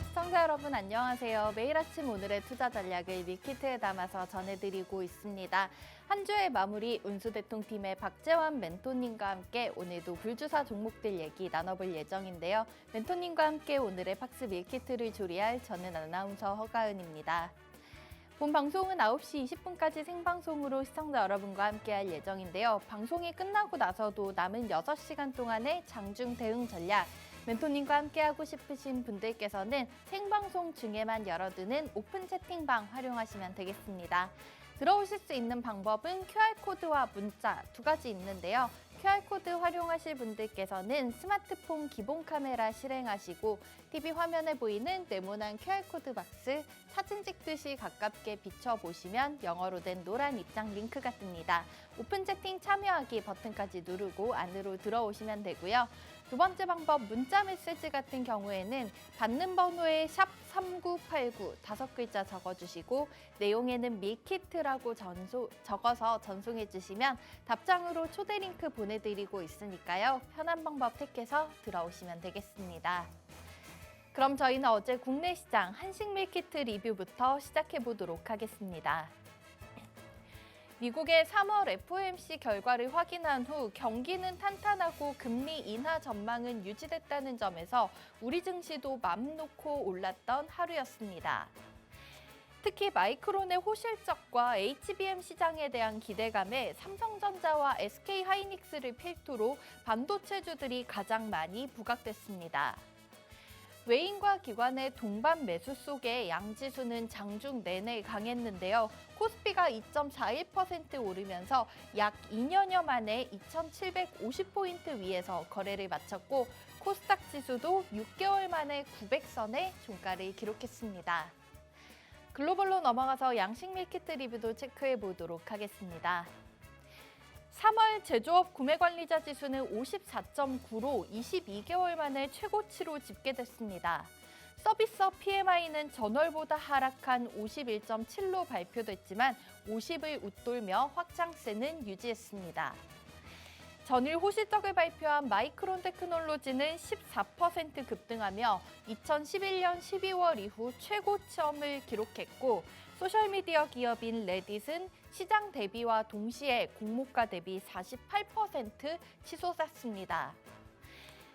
시청자 여러분 안녕하세요. 매일 아침 오늘의 투자 전략을 밀키트에 담아서 전해드리고 있습니다. 한 주의 마무리 운수대통팀의 박재환 멘토님과 함께 오늘도 불주사 종목들 얘기 나눠볼 예정인데요. 멘토님과 함께 오늘의 팍스 밀키트를 조리할 저는 아나운서 허가은입니다. 본 방송은 9시 20분까지 생방송으로 시청자 여러분과 함께할 예정인데요. 방송이 끝나고 나서도 남은 6시간 동안의 장중 대응 전략, 멘토님과 함께하고 싶으신 분들께서는 생방송 중에만 열어두는 오픈 채팅방 활용하시면 되겠습니다. 들어오실 수 있는 방법은 QR코드와 문자 두 가지 있는데요. QR코드 활용하실 분들께서는 스마트폰 기본 카메라 실행하시고 TV 화면에 보이는 네모난 QR코드 박스 사진 찍듯이 가깝게 비춰보시면 영어로 된 노란 입장 링크가 뜹니다. 오픈 채팅 참여하기 버튼까지 누르고 안으로 들어오시면 되고요. 두 번째 방법 문자 메시지 같은 경우에는 받는 번호에 샵 3989 5글자 적어주시고 내용에는 밀키트라고 적어서 전송해 주시면 답장으로 초대 링크 보내드리고 있으니까요. 편한 방법 택해서 들어오시면 되겠습니다. 그럼 저희는 어제 국내 시장 한식 밀키트 리뷰부터 시작해 보도록 하겠습니다. 미국의 3월 FOMC 결과를 확인한 후 경기는 탄탄하고 금리 인하 전망은 유지됐다는 점에서 우리 증시도 맘 놓고 올랐던 하루였습니다. 특히 마이크론의 호실적과 HBM 시장에 대한 기대감에 삼성전자와 SK하이닉스를 필두로 반도체주들이 가장 많이 부각됐습니다. 외인과 기관의 동반 매수 속에 양지수는 장중 내내 강했는데요. 코스피가 2.41% 오르면서 약 2년여 만에 2,750포인트 위에서 거래를 마쳤고 코스닥 지수도 6개월 만에 900선의 종가를 기록했습니다. 글로벌로 넘어가서 양식 밀키트 리뷰도 체크해 보도록 하겠습니다. 3월 제조업 구매관리자 지수는 54.9로 22개월 만에 최고치로 집계됐습니다. 서비스업 PMI는 전월보다 하락한 51.7로 발표됐지만 50을 웃돌며 확장세는 유지했습니다. 전일 호실적을 발표한 마이크론 테크놀로지는 14% 급등하며 2011년 12월 이후 최고점을 기록했고 소셜미디어 기업인 레딧은 시장 대비와 동시에 공모가 대비 48% 치솟았습니다.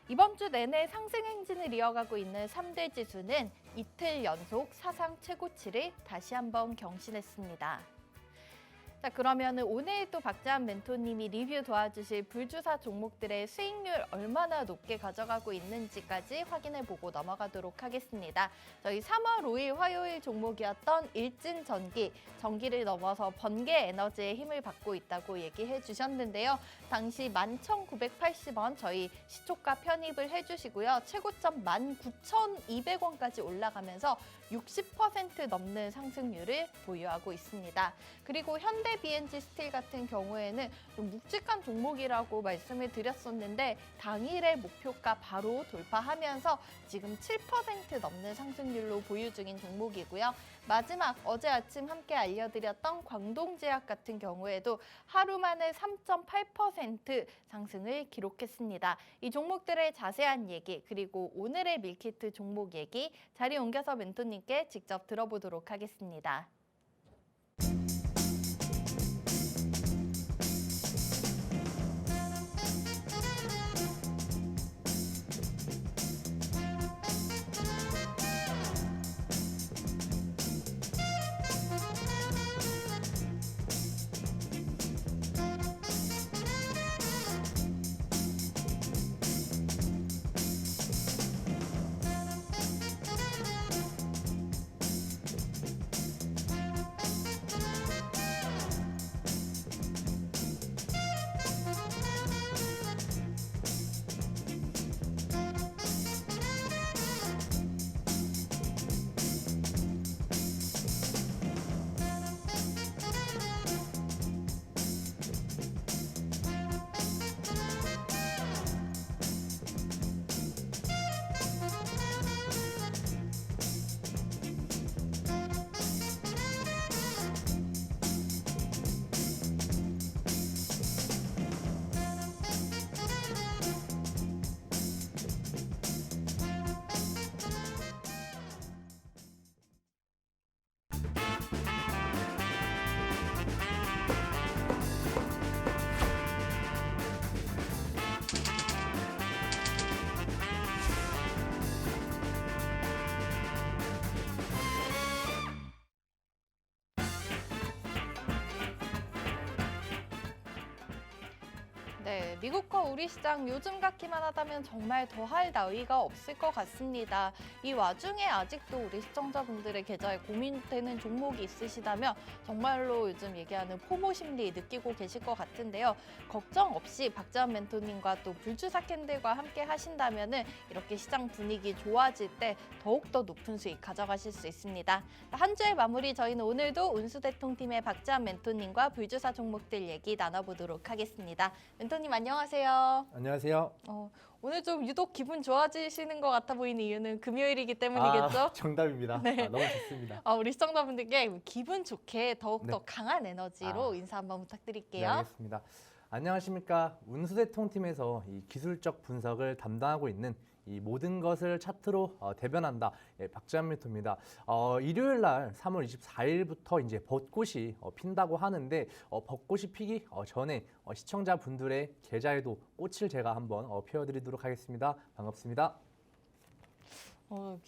이번 주 내내 상승 행진을 이어가고 있는 3대 지수는 이틀 연속 사상 최고치를 다시 한번 경신했습니다. 자, 그러면 오늘 또 박재환 멘토님이 리뷰 도와주실 불주사 종목들의 수익률 얼마나 높게 가져가고 있는지까지 확인해보고 넘어가도록 하겠습니다. 저희 3월 5일 화요일 종목이었던 일진전기, 전기를 넘어서 번개에너지의 힘을 받고 있다고 얘기해 주셨는데요. 당시 11,980원 저희 시초가 편입을 해주시고요. 최고점 19,200원까지 올라가면서 60% 넘는 상승률을 보유하고 있습니다. 그리고 현대 BNG 스틸 같은 경우에는 좀 묵직한 종목이라고 말씀을 드렸었는데 당일의 목표가 바로 돌파하면서 지금 7% 넘는 상승률로 보유 중인 종목이고요. 마지막 어제 아침 함께 알려드렸던 광동제약 같은 경우에도 하루 만에 3.8% 상승을 기록했습니다. 이 종목들의 자세한 얘기 그리고 오늘의 밀키트 종목 얘기 자리 옮겨서 멘토님께 직접 들어보도록 하겠습니다. 네, 미국과 우리 시장 요즘 같기만 하다면 정말 더할 나위가 없을 것 같습니다. 이 와중에 아직도 우리 시청자분들의 계좌에 고민되는 종목이 있으시다면 정말로 요즘 얘기하는 포모 심리 느끼고 계실 것 같은데요. 걱정 없이 박재환 멘토님과 또 불주사 캔들과 함께 하신다면 이렇게 시장 분위기 좋아질 때 더욱더 높은 수익 가져가실 수 있습니다. 한 주의 마무리 저희는 오늘도 운수대통팀의 박재환 멘토님과 불주사 종목들 얘기 나눠보도록 하겠습니다. 멘토님 안녕하세요. 안녕하세요. 오늘 좀 유독 기분 좋아지시는 것 같아 보이는 이유는 금요일이기 때문이겠죠? 정답입니다. 네. 너무 좋습니다. 우리 시청자분들께 기분 좋게 더욱더 네. 강한 에너지로 인사 한번 네, 부탁드릴게요. 알겠습니다. 안녕하십니까. 운수대통팀에서 이 기술적 분석을 담당하고 있는 이 모든 것을 차트로 대변한다. 박재환 멘토입니다. 일요일 날 3월 24일부터 이제 벚꽃이 핀다고 하는데 벚꽃이 피기 전에 시청자분들의 계좌에도 꽃을 제가 한번 피워드리도록 하겠습니다. 반갑습니다.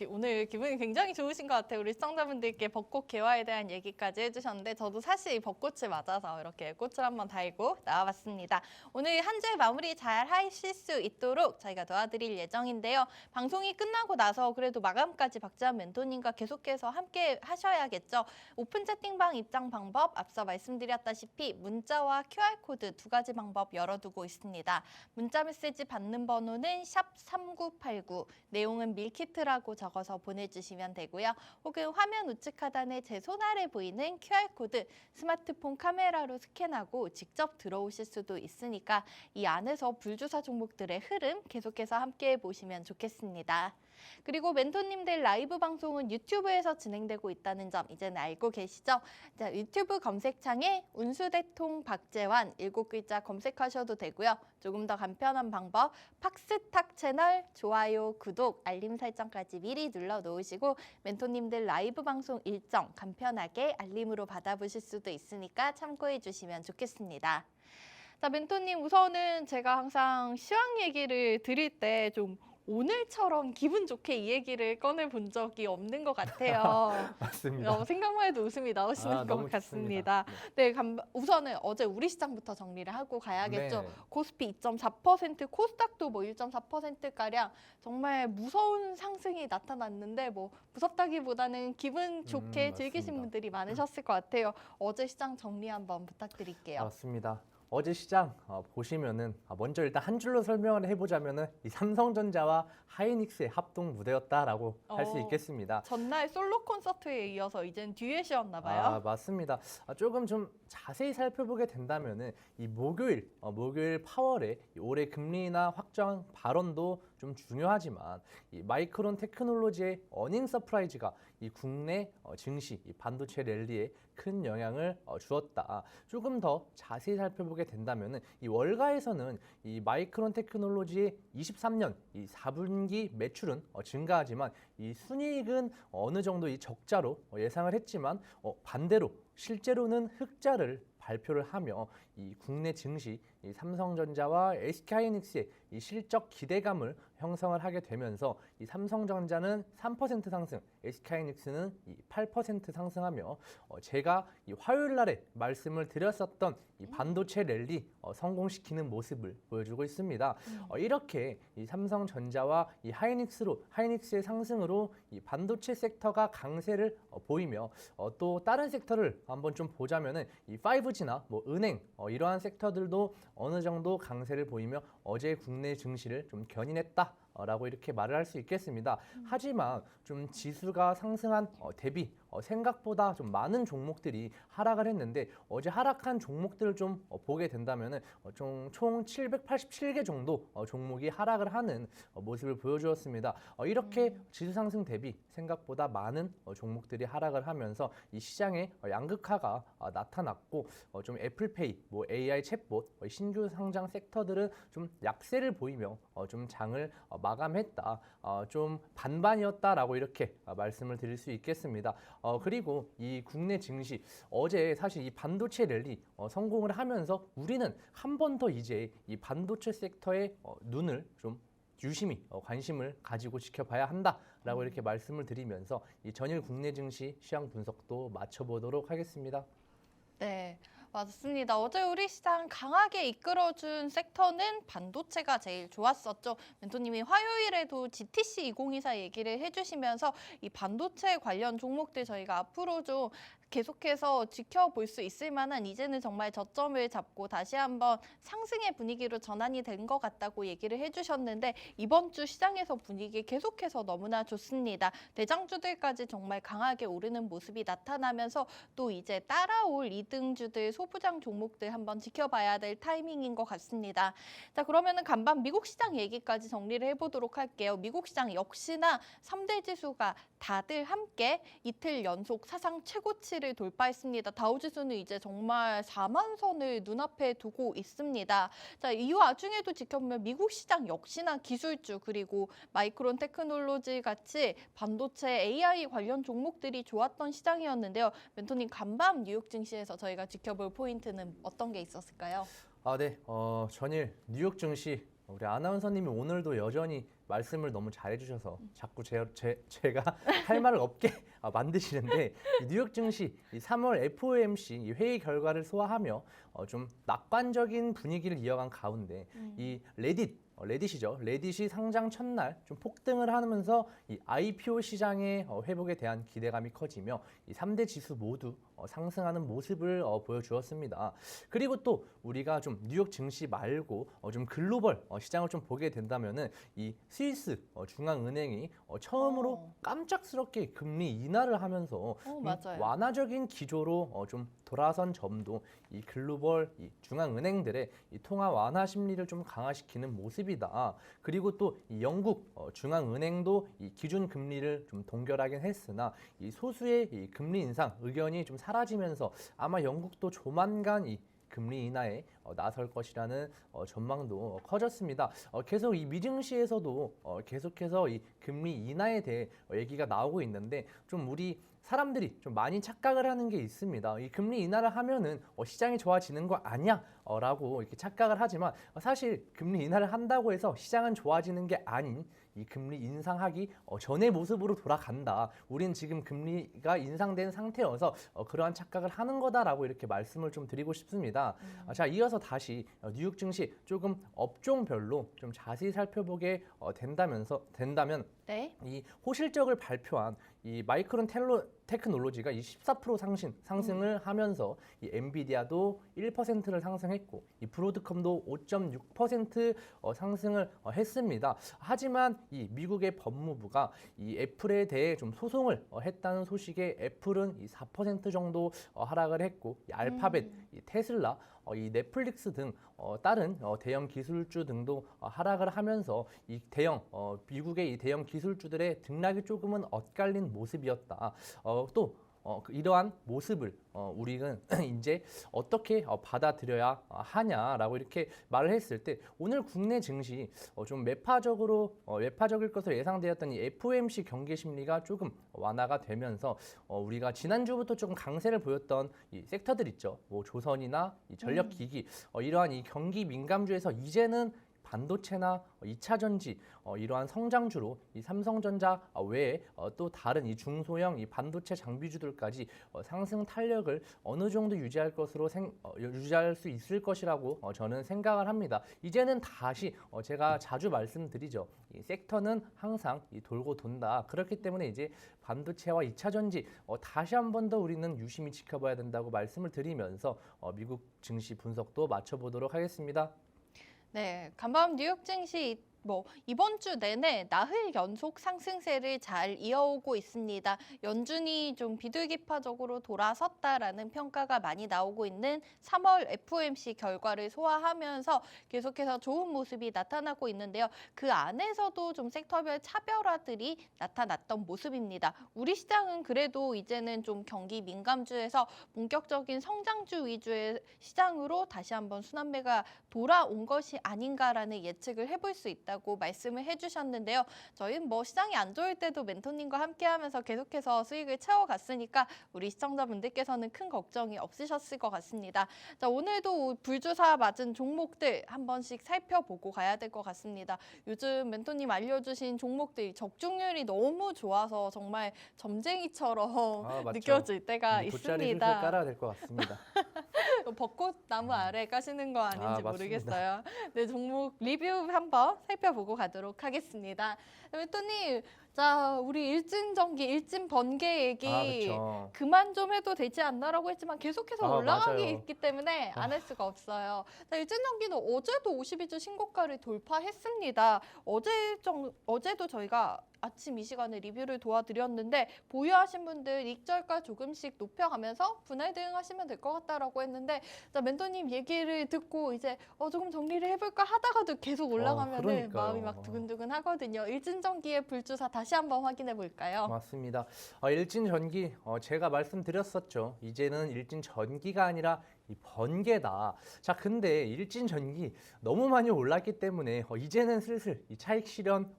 오늘 기분이 굉장히 좋으신 것 같아요. 우리 시청자분들께 벚꽃 개화에 대한 얘기까지 해주셨는데 저도 사실 이 벚꽃을 맞아서 이렇게 꽃을 한번 달고 나와봤습니다. 오늘 한 주의 마무리 잘 하실 수 있도록 저희가 도와드릴 예정인데요. 방송이 끝나고 나서 그래도 마감까지 박재환 멘토님과 계속해서 함께 하셔야겠죠. 오픈 채팅방 입장 방법 앞서 말씀드렸다시피 문자와 QR코드 두 가지 방법 열어두고 있습니다. 문자 메시지 받는 번호는 샵3989 내용은 밀키트라고 적어서 보내주시면 되고요. 혹은 화면 우측 하단에 제 손 아래 보이는 QR코드 스마트폰 카메라로 스캔하고 직접 들어오실 수도 있으니까 이 안에서 불주사 종목들의 흐름 계속해서 함께해 보시면 좋겠습니다. 그리고 멘토님들 라이브 방송은 유튜브에서 진행되고 있다는 점 이제는 알고 계시죠? 자, 유튜브 검색창에 운수대통 박재환 7글자 검색하셔도 되고요. 조금 더 간편한 방법 팍스탁 채널 좋아요, 구독, 알림 설정까지 미리 눌러놓으시고 멘토님들 라이브 방송 일정 간편하게 알림으로 받아보실 수도 있으니까 참고해 주시면 좋겠습니다. 자, 멘토님 우선은 제가 항상 시황 얘기를 드릴 때 좀 오늘처럼 기분 좋게 이 얘기를 꺼내본 적이 없는 것 같아요. 맞습니다. 생각만 해도 웃음이 나오시는 것 너무 같습니다. 좋습니다. 네, 우선은 어제 우리 시장부터 정리를 하고 가야겠죠. 네. 코스피 2.4%, 코스닥도 뭐 1.4%가량 정말 무서운 상승이 나타났는데 뭐 무섭다기보다는 기분 좋게 즐기신 맞습니다. 분들이 많으셨을 것 같아요. 어제 시장 정리 한번 부탁드릴게요. 맞습니다. 어제 시장 보시면은 먼저 일단 한 줄로 설명을 해보자면은 이 삼성전자와 하이닉스의 합동 무대였다라고 할 수 있겠습니다. 전날 솔로 콘서트에 이어서 이젠 듀엣이었나 봐요. 맞습니다. 조금 좀 자세히 살펴보게 된다면은 이 목요일 파월의 올해 금리 인하 확정 발언도 좀 중요하지만 이 마이크론 테크놀로지의 어닝 서프라이즈가 이 국내 증시, 이 반도체 랠리에 큰 영향을 주었다. 조금 더 자세히 살펴보게 된다면은 이 월가에서는 이 마이크론 테크놀로지의 23년 이 4분기 매출은 증가하지만 이 순이익은 어느 정도 이 적자로 예상을 했지만 반대로 실제로는 흑자를 발표를 하며 이 국내 증시, 이 삼성전자와 SK하이닉스의 이 실적 기대감을 형성을 하게 되면서 이 삼성전자는 3% 상승, SK하이닉스는 8% 상승하며 제가 이 화요일 날에 말씀을 드렸었던 이 반도체 랠리 성공시키는 모습을 보여주고 있습니다. 이렇게 이 삼성전자와 이 하이닉스의 상승으로 이 반도체 섹터가 강세를 보이며 또 다른 섹터를 한번 좀 보자면은 이 5G나 뭐 은행 이러한 섹터들도 어느 정도 강세를 보이며 어제 국내 증시를 좀 견인했다라고 이렇게 말을 할 수 있겠습니다. 하지만 좀 지수가 상승한 대비 생각보다 좀 많은 종목들이 하락을 했는데 어제 하락한 종목들을 좀 보게 된다면은 총 787개 정도 종목이 하락을 하는 모습을 보여주었습니다. 이렇게 지수 상승 대비 생각보다 많은 종목들이 하락을 하면서 이 시장에 양극화가 나타났고 좀 애플페이, 뭐 AI 챗봇, 신규 상장 섹터들은 좀 약세를 보이며 좀 장을 마감했다. 좀 반반이었다라고 이렇게 말씀을 드릴 수 있겠습니다. 그리고 이 국내 증시 어제 사실 이 반도체 랠리 성공을 하면서 우리는 한 번 더 이제 이 반도체 섹터의 눈을 좀 유심히 관심을 가지고 지켜봐야 한다라고 이렇게 말씀을 드리면서 이 전일 국내 증시 시황 분석도 마쳐보도록 하겠습니다. 네. 맞습니다. 어제 우리 시장 강하게 이끌어준 섹터는 반도체가 제일 좋았었죠. 멘토님이 화요일에도 GTC 2024 얘기를 해주시면서 이 반도체 관련 종목들 저희가 앞으로 좀 계속해서 지켜볼 수 있을 만한 이제는 정말 저점을 잡고 다시 한번 상승의 분위기로 전환이 된 것 같다고 얘기를 해주셨는데 이번 주 시장에서 분위기 계속해서 너무나 좋습니다. 대장주들까지 정말 강하게 오르는 모습이 나타나면서 또 이제 따라올 2등주들 소부장 종목들 한번 지켜봐야 될 타이밍인 것 같습니다. 자, 그러면은 간밤 미국 시장 얘기까지 정리를 해보도록 할게요. 미국 시장 역시나 3대 지수가 다들 함께 이틀 연속 사상 최고치를 돌파했습니다. 다우지수는 이제 정말 4만 선을 눈앞에 두고 있습니다. 자, 이 와중에도 지켜보면 미국 시장 역시나 기술주 그리고 마이크론 테크놀로지 같이 반도체 AI 관련 종목들이 좋았던 시장이었는데요. 멘토님 간밤 뉴욕 증시에서 저희가 지켜볼 포인트는 어떤 게 있었을까요? 네. 전일 뉴욕 증시 우리 아나운서님이 오늘도 여전히 말씀을 너무 잘해주셔서 자꾸 제가 할 말을 없게 만드시는데 이 뉴욕 증시 이 3월 FOMC 이 회의 결과를 소화하며 좀 낙관적인 분위기를 이어간 가운데 이 레딧이죠. 레딧이 상장 첫날 좀 폭등을 하면서 이 IPO 시장의 회복에 대한 기대감이 커지며 이 3대 지수 모두 상승하는 모습을 보여주었습니다. 그리고 또 우리가 좀 뉴욕 증시 말고 좀 글로벌 시장을 좀 보게 된다면은 이 스위스 중앙은행이 처음으로 깜짝스럽게 금리 인하를 하면서 맞아요. 완화적인 기조로 좀 돌아선 점도 이 글로벌 이 중앙은행들의 이 통화 완화 심리를 좀 강화시키는 모습이다. 그리고 또 이 영국 중앙은행도 이 기준 금리를 좀 동결하긴 했으나 이 소수의 이 금리 인상 의견이 좀 사라지면서 아마 영국도 조만간 이 금리 인하에 나설 것이라는 전망도 커졌습니다. 계속 이 미증시에서도 계속해서 이 금리 인하에 대해 얘기가 나오고 있는데 좀 우리 사람들이 좀 많이 착각을 하는 게 있습니다. 이 금리 인하를 하면은 시장이 좋아지는 거 아니야? 라고 이렇게 착각을 하지만 사실 금리 인하를 한다고 해서 시장은 좋아지는 게 아닌 이 금리 인상하기 전의 모습으로 돌아간다. 우린 지금 금리가 인상된 상태여서 그러한 착각을 하는 거다라고 이렇게 말씀을 좀 드리고 싶습니다. 자, 이어서 다시 뉴욕 증시 조금 업종별로 좀 자세히 살펴보게 된다면 네. 이 호실적을 발표한 이 마이크론 테크놀로지가 24% 상승을 하면서 이 엔비디아도 1%를 상승했고 이 브로드컴도 5.6% 상승을 했습니다. 하지만 이 미국의 법무부가 이 애플에 대해 좀 소송을 했다는 소식에 애플은 이 4% 정도 하락을 했고 이 알파벳, 이 테슬라, 이 넷플릭스 등 다른 대형 기술주 등도 하락을 하면서 이 미국의 이 대형 기술주들의 등락이 조금은 엇갈린 모습이었다. 이러한 모습을 우리는 이제 어떻게 받아들여야 하냐라고 이렇게 말을 했을 때 오늘 국내 증시 좀 매파적일 것으로 예상되었던 이 FOMC 경계 심리가 조금 완화가 되면서 우리가 지난주부터 조금 강세를 보였던 이 섹터들 있죠. 뭐 조선이나 이 전력기기 이러한 이 경기 민감주에서 이제는 반도체나 2차 전지 이러한 성장주로 이 삼성전자 외에 또 다른 이 중소형 이 반도체 장비주들까지 상승 탄력을 어느 정도 유지할 수 있을 것이라고 저는 생각을 합니다. 이제는 다시 제가 자주 말씀드리죠. 이 섹터는 항상 이 돌고 돈다. 그렇기 때문에 이제 반도체와 2차 전지 다시 한 번 더 우리는 유심히 지켜봐야 된다고 말씀을 드리면서 미국 증시 분석도 마쳐보도록 하겠습니다. 네, 간밤 뉴욕 증시 이번 주 내내 나흘 연속 상승세를 잘 이어오고 있습니다. 연준이 좀 비둘기파적으로 돌아섰다라는 평가가 많이 나오고 있는 3월 FOMC 결과를 소화하면서 계속해서 좋은 모습이 나타나고 있는데요. 그 안에서도 좀 섹터별 차별화들이 나타났던 모습입니다. 우리 시장은 그래도 이제는 좀 경기 민감주에서 본격적인 성장주 위주의 시장으로 다시 한번 순환매가 돌아온 것이 아닌가라는 예측을 해볼 수 있다고 말씀을 해주셨는데요. 저희는 시장이 안 좋을 때도 멘토님과 함께하면서 계속해서 수익을 채워갔으니까 우리 시청자분들께서는 큰 걱정이 없으셨을 것 같습니다. 자, 오늘도 불주사 맞은 종목들 한 번씩 살펴보고 가야 될 것 같습니다. 요즘 멘토님 알려주신 종목들 적중률이 너무 좋아서 정말 점쟁이처럼 느껴질 때가 돗자리 있습니다. 슬슬 깔아야 될 것 같습니다. 벚꽃나무 아래 까시는 거 아닌지 맞습니다. 모르겠어요. 네, 종목 리뷰 한번 살펴보고 가도록 하겠습니다. 멘토님, 자, 우리 일진전기, 일진번개 얘기 그렇죠. 그만 좀 해도 되지 않나라고 했지만 계속해서 올라가기 맞아요. 있기 때문에 안 할 수가 없어요. 자, 일진전기는 어제도 52주 신고가를 돌파했습니다. 어제도 저희가 아침 이 시간에 리뷰를 도와드렸는데 보유하신 분들 익절가 조금씩 높여가면서 분할 대응하시면 될 것 같다라고 했는데, 자, 멘토님 얘기를 듣고 이제 조금 정리를 해볼까 하다가도 계속 올라가면은 그러니까요. 마음이 막 두근두근 하거든요. 일진전기의 불주사 다시 한번 확인해 볼까요? 맞습니다. 일진전기 제가 말씀드렸었죠. 이제는 일진전기가 아니라 이 번개다. 자, 근데 일진전기 너무 많이 올랐기 때문에 이제는 슬슬 이 차익 실현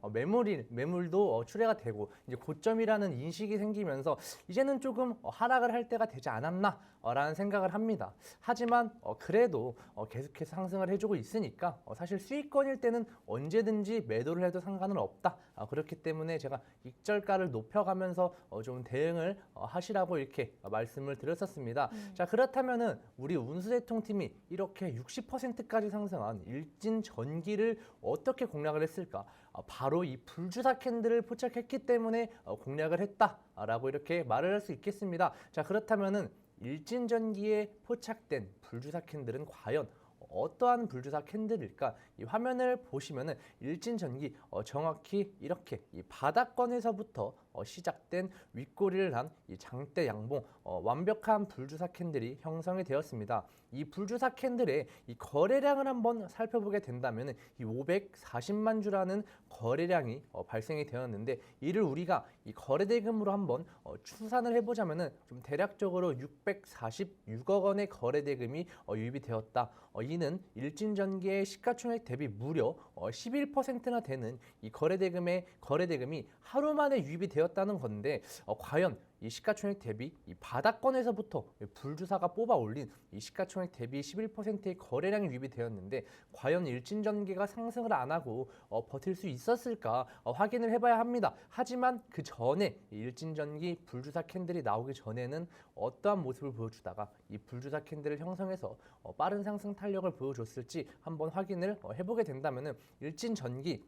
매물도 출회가 되고 이제 고점이라는 인식이 생기면서 이제는 조금 하락을 할 때가 되지 않았나라는 생각을 합니다. 하지만 그래도 계속해서 상승을 해주고 있으니까 사실 수익권일 때는 언제든지 매도를 해도 상관은 없다. 그렇기 때문에 제가 익절가를 높여가면서 좀 대응을 하시라고 이렇게 말씀을 드렸었습니다. 자, 그렇다면은 우리 운수대통팀이 이렇게 60%까지 상승한 일진전기를 어떻게 공략을 했을까? 바로 이 불주사 캔들을 포착했기 때문에 공략을 했다라고 이렇게 말을 할 수 있겠습니다. 자, 그렇다면은 일진전기에 포착된 불주사 캔들은 과연 어떠한 불주사 캔들일까? 이 화면을 보시면은 일진전기 정확히 이렇게 이 바닥권에서부터 시작된 윗꼬리를 한 이 장대 양봉 완벽한 불주사 캔들이 형성이 되었습니다. 이 불주사 캔들의 이 거래량을 한번 살펴보게 된다면 이 540만 주라는 거래량이 발생이 되었는데, 이를 우리가 이 거래대금으로 한번 추산을 해보자면은 좀 대략적으로 646억 원의 거래대금이 유입이 되었다. 이는 일진전기의 시가총액 대비 무려 11%나 되는 이 거래대금이 하루 만에 유입이 되었다는 건데, 과연 이 시가총액 대비 이 바닥권에서부터 불주사가 뽑아 올린 이 시가총액 대비 11%의 거래량이 유입이 되었는데, 과연 일진전기가 상승을 안 하고 버틸 수 있었을까 확인을 해봐야 합니다. 하지만 그 전에 일진전기 불주사 캔들이 나오기 전에는 어떠한 모습을 보여주다가 이 불주사 캔들을 형성해서 빠른 상승 탄력을 보여줬을지 한번 확인을 해보게 된다면은 일진전기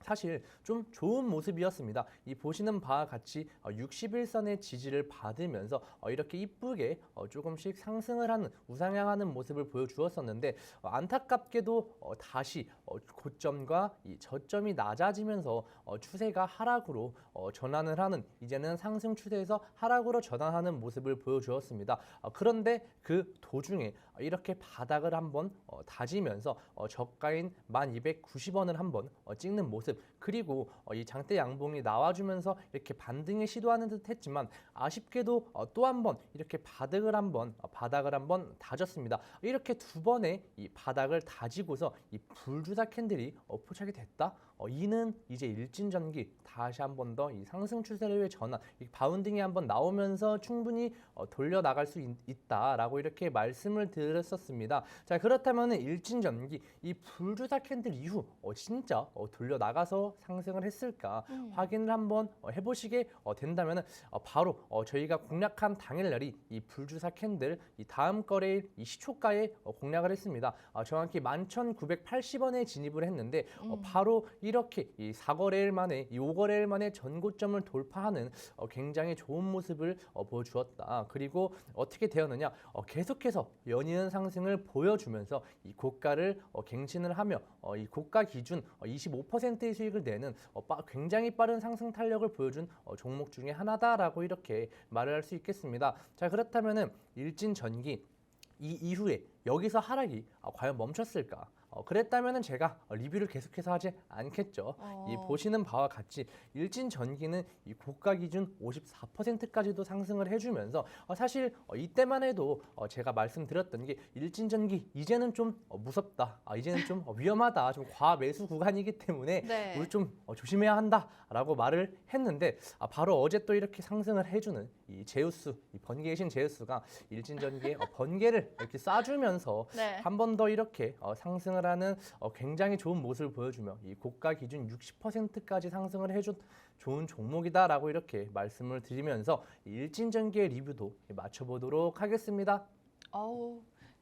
사실 좀 좋은 모습이었습니다. 이 보시는 바와 같이 61선의 지지를 받으면서 이렇게 이쁘게 조금씩 상승을 하는 우상향하는 모습을 보여주었었는데, 안타깝게도 다시 고점과 이 저점이 낮아지면서 추세가 하락으로 전환을 하는, 이제는 상승 추세에서 하락으로 전환하는 모습을 보여주었습니다. 그런데 그 도중에 이렇게 바닥을 한번 다지면서 저가인 1290원을 한번 찍는 모습, 그리고 이 장대 양봉이 나와주면서 이렇게 반등을 시도하는 듯 했지만 아쉽게도 또 한번 이렇게 바닥을 한번 다졌습니다. 이렇게 두 번의 이 바닥을 다지고서 이 불주사 캔들이 포착이 됐다. 이는 이제 일진전기 다시 한 번 더 이 상승 추세의 전환, 이 바운딩이 한번 나오면서 충분히 돌려 나갈 수 있다라고 이렇게 말씀을 드렸었습니다. 자, 그렇다면 일진전기 이 불주사 캔들 이후 진짜 돌려 나가서 상승을 했을까 확인을 한번 해보시게 된다면 바로 저희가 공략한 당일날이 이 불주사 캔들 이 다음 거래일 이 시초가에 공략을 했습니다. 정확히 11,980원에 진입을 했는데 바로 이렇게 이 4거래일 만에 이 5거래일 만에 전고점을 돌파하는 굉장히 좋은 모습을 보여주었다. 그리고 어떻게 되었느냐? 계속해서 연이은 상승을 보여주면서 이 고가를 갱신을 하며 이 고가 기준 25%의 수익을 내는 굉장히 빠른 상승 탄력을 보여준 종목 중에 하나다라고 이렇게 말을 할 수 있겠습니다. 자, 그렇다면은 일진전기 이 이후에 여기서 하락이 과연 멈췄을까? 그랬다면 제가 리뷰를 계속해서 하지 않겠죠. 이 보시는 바와 같이 일진전기는 이 고가 기준 54%까지도 상승을 해주면서 사실 이때만 해도 제가 말씀드렸던 게 일진전기 이제는 좀 무섭다, 이제는 좀 위험하다, 좀 과매수 구간이기 때문에 네. 우리 좀 조심해야 한다라고 말을 했는데, 바로 어제 또 이렇게 상승을 해주는 이 제우스, 이 번개의 신 제우스가 일진전기에 번개를 이렇게 쏴주면서 네. 한 번 더 이렇게 상승을 하는 굉장히 좋은 모습을 보여주며 이 고가 기준 60%까지 상승을 해준 좋은 종목이다라고 이렇게 말씀을 드리면서 일진전기의 리뷰도 맞춰보도록 하겠습니다.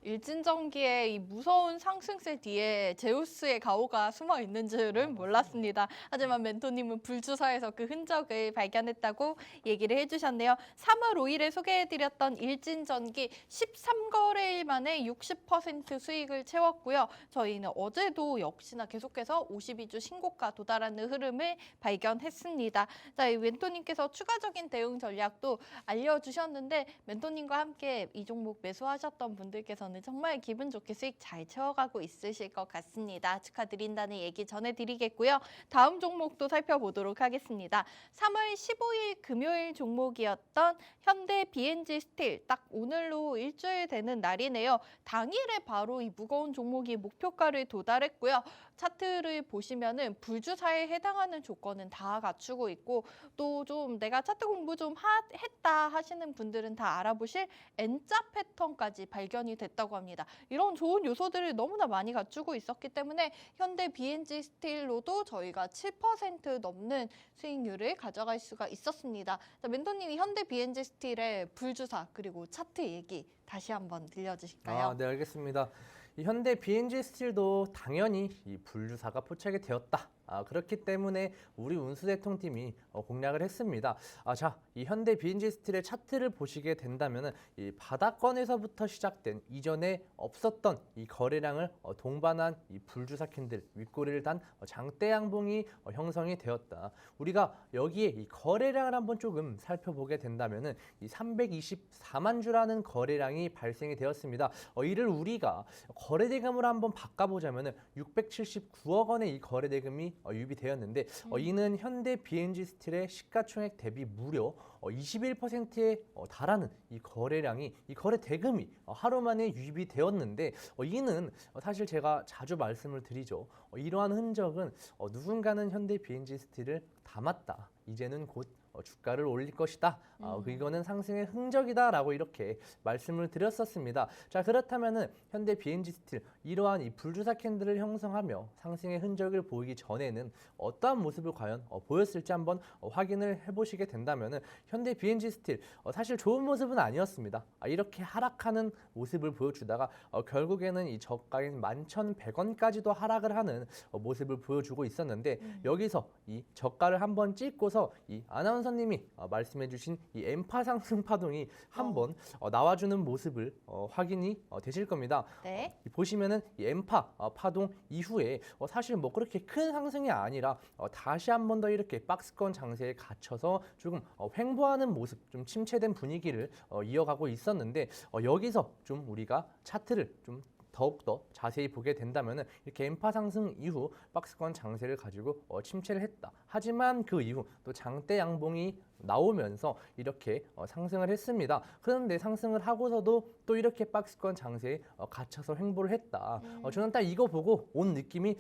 일진전기의 이 무서운 상승세 뒤에 제우스의 가오가 숨어 있는 줄은 몰랐습니다. 하지만 멘토님은 불주사에서 그 흔적을 발견했다고 얘기를 해주셨네요. 3월 5일에 소개해드렸던 일진전기 13거래일 만에 60% 수익을 채웠고요. 저희는 어제도 역시나 계속해서 52주 신고가 도달하는 흐름을 발견했습니다. 자, 이 멘토님께서 추가적인 대응 전략도 알려주셨는데 멘토님과 함께 이 종목 매수하셨던 분들께서는 정말 기분 좋게 수익 잘 채워가고 있으실 것 같습니다. 축하드린다는 얘기 전해드리겠고요. 다음 종목도 살펴보도록 하겠습니다. 3월 15일 금요일 종목이었던 현대 BNG 스틸 딱 오늘로 일주일 되는 날이네요. 당일에 바로 이 무거운 종목이 목표가를 도달했고요. 차트를 보시면은 불주사에 해당하는 조건은 다 갖추고 있고 또 좀 내가 차트 공부 좀 했다 하시는 분들은 다 알아보실 N자 패턴까지 발견이 됐다고 합니다. 이런 좋은 요소들을 너무나 많이 갖추고 있었기 때문에 현대 BNG 스틸로도 저희가 7% 넘는 수익률을 가져갈 수가 있었습니다. 자, 멘토님이 현대 BNG 스틸의 불주사 그리고 차트 얘기 다시 한번 들려주실까요? 네, 알겠습니다. 이 현대 BNG 스틸도 당연히 이 불주사가 포착이 되었다. 그렇기 때문에 우리 운수대통팀이 공략을 했습니다. 자, 이 현대 BNG 스틸의 차트를 보시게 된다면 이 바닥권에서부터 시작된 이전에 없었던 이 거래량을 동반한 이 불주사 캔들 윗꼬리를 단 장대 양봉이 형성이 되었다. 우리가 여기에 이 거래량을 한번 조금 살펴보게 된다면 이 324만 주라는 거래량이 발생이 되었습니다. 이를 우리가 거래대금으로 한번 바꿔보자면 679억 원의 이 거래대금이 유비되었는데 이는 현대 BNG 스틸의 시가총액 대비 무려 21%에 달하는 이 거래량이 이 거래 대금이 하루 만에 유입되었는데 이는 사실 제가 자주 말씀을 드리죠. 이러한 흔적은 누군가는 현대 BNG 스틸을 담았다. 이제는 곧 주가를 올릴 것이다. 이거는 상승의 흔적이다라고 이렇게 말씀을 드렸었습니다. 자, 그렇다면은 현대 BNG 스틸 이러한 이 불주사 캔들을 형성하며 상승의 흔적을 보이기 전에는 어떠한 모습을 과연 보였을지 한번 확인을 해보시게 된다면은 현대 BNG 스틸 사실 좋은 모습은 아니었습니다. 이렇게 하락하는 모습을 보여주다가 결국에는 이 저가인 11,100원까지도 하락을 하는 모습을 보여주고 있었는데 여기서 이 저가를 한번 찍고서 이 아나운서님이 말씀해주신 이 엠파 상승 파동이 한번 나와주는 모습을 확인이 되실 겁니다. 네. 보시면은 이 엠파 파동 이후에 사실 뭐 그렇게 큰 상승이 아니라 다시 한번 더 이렇게 박스권 장세에 갇혀서 조금 횡보하는 모습, 좀 침체된 분위기를 이어가고 있었는데 여기서 좀 우리가 차트를 좀 더욱더 자세히 보게 된다면 이렇게 엠파 상승 이후 박스권 장세를 가지고 침체를 했다. 하지만 그 이후 또 장대 양봉이 나오면서 이렇게 상승을 했습니다. 그런데 상승을 하고서도 또 이렇게 박스권 장세에 갇혀서 횡보를 했다. 저는 딱 이거 보고 온 느낌이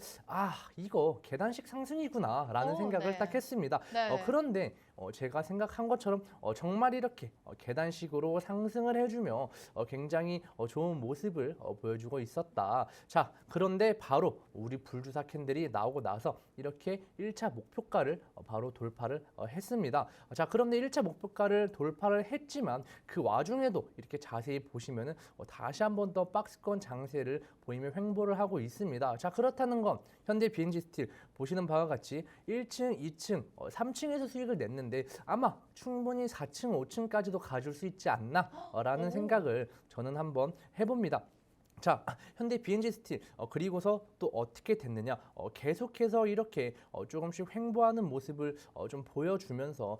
이거 계단식 상승이구나 라는 생각을 네. 딱 했습니다. 네. 그런데 제가 생각한 것처럼 정말 이렇게 계단식으로 상승을 해주며 굉장히 좋은 모습을 보여주고 있었다. 자, 그런데 바로 우리 불주사 캔들이 나오고 나서 이렇게 1차 목표가를 바로 돌파를 했습니다. 자, 그런데 1차 목표가를 돌파를 했지만 그 와중에도 이렇게 자세히 보시면은 다시 한번 더 박스권 장세를 보이며 횡보를 하고 있습니다. 자, 그렇다는 건 현대 BNG 스틸 보시는 바와 같이 1층, 2층, 3층에서 수익을 냈는데 아마 충분히 4층, 5층까지도 가줄 수 있지 않나라는 생각을 저는 한번 해봅니다. 자, 현대 BNG 스틸 그리고서 또 어떻게 됐느냐? 계속해서 이렇게 조금씩 횡보하는 모습을 좀 보여주면서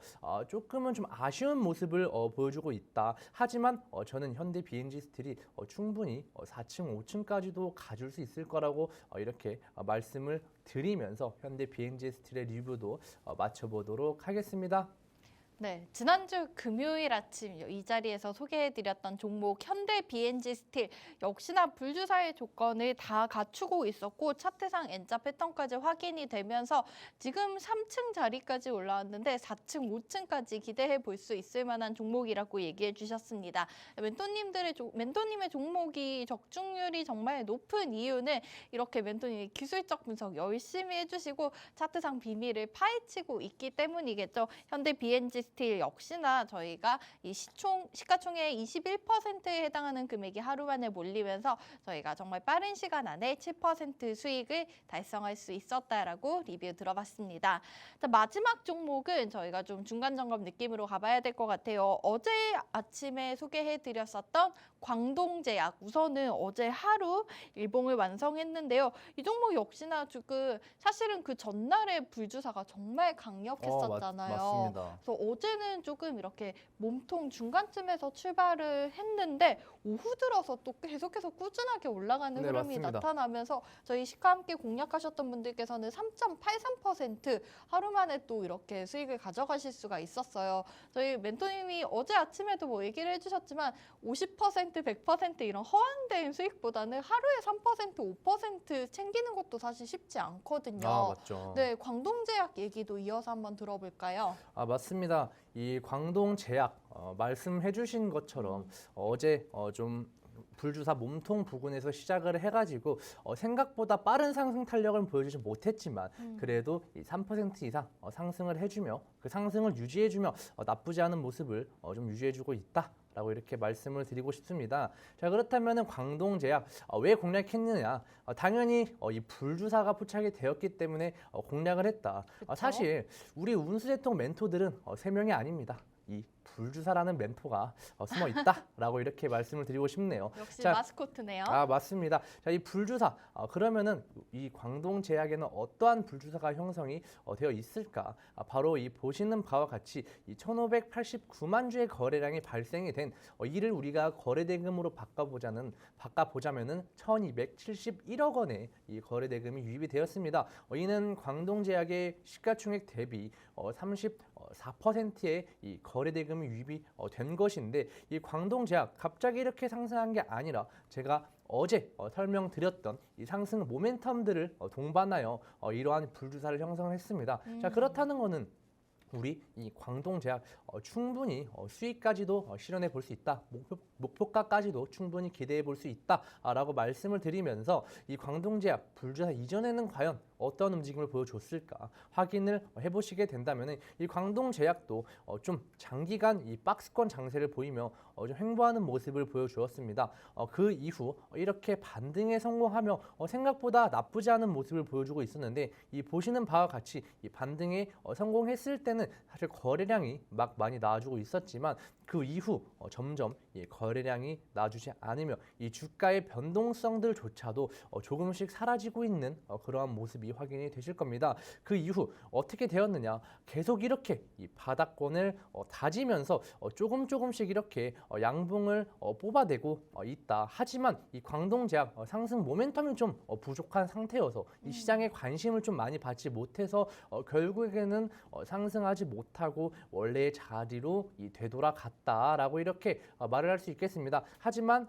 조금은 좀 아쉬운 모습을 보여주고 있다. 하지만 저는 현대 BNG 스틸이 충분히 4층, 5층까지도 가줄 수 있을 거라고 이렇게 말씀을 드리면서 현대 BNG 스틸의 리뷰도 마쳐보도록 하겠습니다. 네, 지난주 금요일 아침 이 자리에서 소개해드렸던 종목 현대 BNG 스틸 역시나 불주사의 조건을 다 갖추고 있었고 차트상 N자 패턴까지 확인이 되면서 지금 3층 자리까지 올라왔는데 4층, 5층까지 기대해 볼 수 있을 만한 종목이라고 얘기해 주셨습니다. 멘토님의 종목이 적중률이 정말 높은 이유는 이렇게 멘토님이 기술적 분석 열심히 해주시고 차트상 비밀을 파헤치고 있기 때문이겠죠. 현대 BNG LG스틸 역시나 저희가 이 시가총액의 21%에 해당하는 금액이 하루 만에 몰리면서 저희가 정말 빠른 시간 안에 7% 수익을 달성할 수 있었다라고 리뷰 들어봤습니다. 자, 마지막 종목은 저희가 좀 중간 점검 느낌으로 가봐야 될 것 같아요. 어제 아침에 소개해드렸었던 광동제약, 우선은 어제 하루 일봉을 완성했는데요. 이 종목 역시나 조금 사실은 그 전날에 불주사가 정말 강력했었잖아요. 맞습니다. 그래서 어제는 조금 이렇게 몸통 중간쯤에서 출발을 했는데 오후 들어서 또 계속해서 꾸준하게 올라가는 네, 흐름이 맞습니다. 나타나면서 저희 시가 함께 공략하셨던 분들께서는 3.83% 하루 만에 또 이렇게 수익을 가져가실 수가 있었어요. 저희 멘토님이 어제 아침에도 뭐 얘기를 해주셨지만 50%, 100% 이런 허황된 수익보다는 하루에 3%, 5% 챙기는 것도 사실 쉽지 않거든요. 맞죠. 네, 광동제약 얘기도 이어서 한번 들어볼까요? 맞습니다. 이 광동제약 말씀해주신 것처럼 어제 좀 불주사 몸통 부근에서 시작을 해가지고 생각보다 빠른 상승 탄력을 보여주지 못했지만 그래도 이 3% 이상 상승을 해주며 그 상승을 유지해주며 나쁘지 않은 모습을 좀 유지해주고 있다. 라고 이렇게 말씀을 드리고 싶습니다. 자, 그렇다면 광동제약 왜 공략했느냐? 당연히 이 불주사가 포착이 되었기 때문에 공략을 했다. 그쵸? 사실 우리 운수대통 멘토들은 3명이 아닙니다. 이 불주사라는 멘토가 숨어 있다라고 이렇게 말씀을 드리고 싶네요. 역시 자, 마스코트네요. 맞습니다. 자, 이 불주사 그러면은 이 광동제약에는 어떠한 불주사가 형성이 되어 있을까? 바로 이 보시는 바와 같이 이 1,589만 주의 거래량이 발생이 된 이를 우리가 거래대금으로 바꿔보자면은 1,271억 원의 이 거래대금이 유입이 되었습니다. 이는 광동제약의 시가총액 대비 34%의 이 거래대금이 유입이 된 것인데 이 광동제약 갑자기 이렇게 상승한 게 아니라 제가 어제 설명드렸던 이 상승 모멘텀들을 동반하여 이러한 불주사를 형성했습니다. 자, 그렇다는 것은 우리 이 광동제약 충분히 수익까지도 실현해 볼 수 있다. 목표가까지도 충분히 기대해 볼 수 있다라고 말씀을 드리면서 이 광동제약 불주사 이전에는 과연 어떤 움직임을 보여줬을까 확인을 해보시게 된다면 이 광동제약도 좀 장기간 이 박스권 장세를 보이며 좀 횡보하는 모습을 보여주었습니다. 그 이후 이렇게 반등에 성공하며 생각보다 나쁘지 않은 모습을 보여주고 있었는데 이 보시는 바와 같이 이 반등에 성공했을 때는 사실 거래량이 막 많이 나와주고 있었지만 그 이후 점점 이 거래량이 나와주지 않으며 이 주가의 변동성들조차도 조금씩 사라지고 있는 그러한 모습이 확인이 되실 겁니다. 그 이후 어떻게 되었느냐? 계속 이렇게 이 바닥권을 다지면서 조금씩 이렇게 양봉을 뽑아내고 있다. 하지만 이 광동제약 상승 모멘텀이 좀 부족한 상태여서 이 시장에 관심을 좀 많이 받지 못해서 결국에는 상승하지 못하고 원래의 자리로 되돌아갔다라고 이렇게 말을 할 수 있겠습니다. 하지만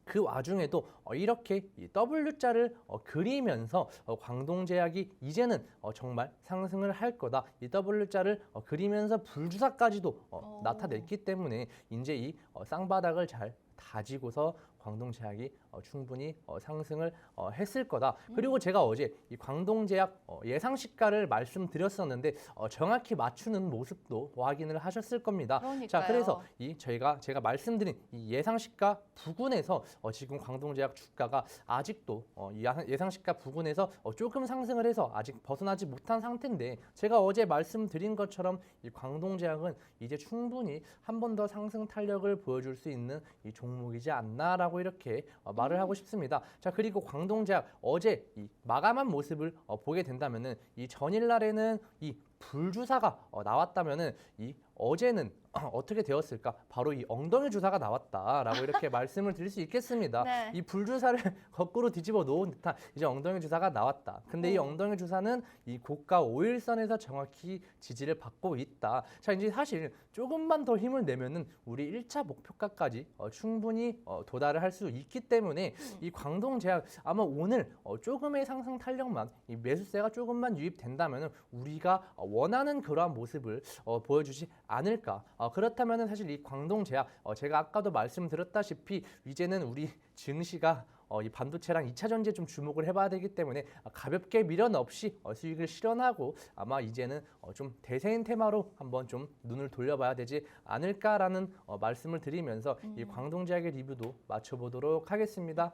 그 와중에도 이렇게 이 W자를 그리면서 광동제약이 이제는 정말 상승을 할 거다. 이 W자를 그리면서 불주사까지도 나타냈기 때문에 이제 이 쌍바닥을 잘 다지고서 광동제약이 충분히 상승을 했을 거다. 그리고 제가 어제 이 광동제약 예상 시가를 말씀드렸었는데 정확히 맞추는 모습도 확인을 하셨을 겁니다. 그러니까요. 자, 그래서 이 제가 말씀드린 이 예상 시가 부근에서 지금 광동제약 주가가 아직도 이 예상 시가 부근에서 조금 상승을 해서 아직 벗어나지 못한 상태인데 제가 어제 말씀드린 것처럼 이 광동제약은 이제 충분히 한 번 더 상승 탄력을 보여줄 수 있는 이 종목이지 않나라고 이렇게 말을 하고 싶습니다. 자, 그리고 광동제약 어제 이 마감한 모습을 보게 된다면은 이 전일날에는 이 불주사가 나왔다면은 이 어제는 어떻게 되었을까? 바로 이 엉덩이 주사가 나왔다라고 이렇게 말씀을 드릴 수 있겠습니다. 네. 이 불주사를 거꾸로 뒤집어 놓은 듯한 이제 엉덩이 주사가 나왔다. 근데 이 엉덩이 주사는 이 고가 5일선에서 정확히 지지를 받고 있다. 자, 이제 사실 조금만 더 힘을 내면은 우리 1차 목표가까지 충분히 도달을 할 수 있기 때문에 이 광동제약 아마 오늘 조금의 상승 탄력만 이 매수세가 조금만 유입된다면은 우리가 원하는 그러한 모습을 보여주지 않을까. 그렇다면은 사실 이 광동제약 제가 아까도 말씀드렸다시피 이제는 우리 증시가 이 반도체랑 2차 전지에 좀 주목을 해봐야 되기 때문에 가볍게 미련 없이 수익을 실현하고 아마 이제는 좀 대세인 테마로 한번 좀 눈을 돌려봐야 되지 않을까라는 말씀을 드리면서 이 광동제약의 리뷰도 마쳐보도록 하겠습니다.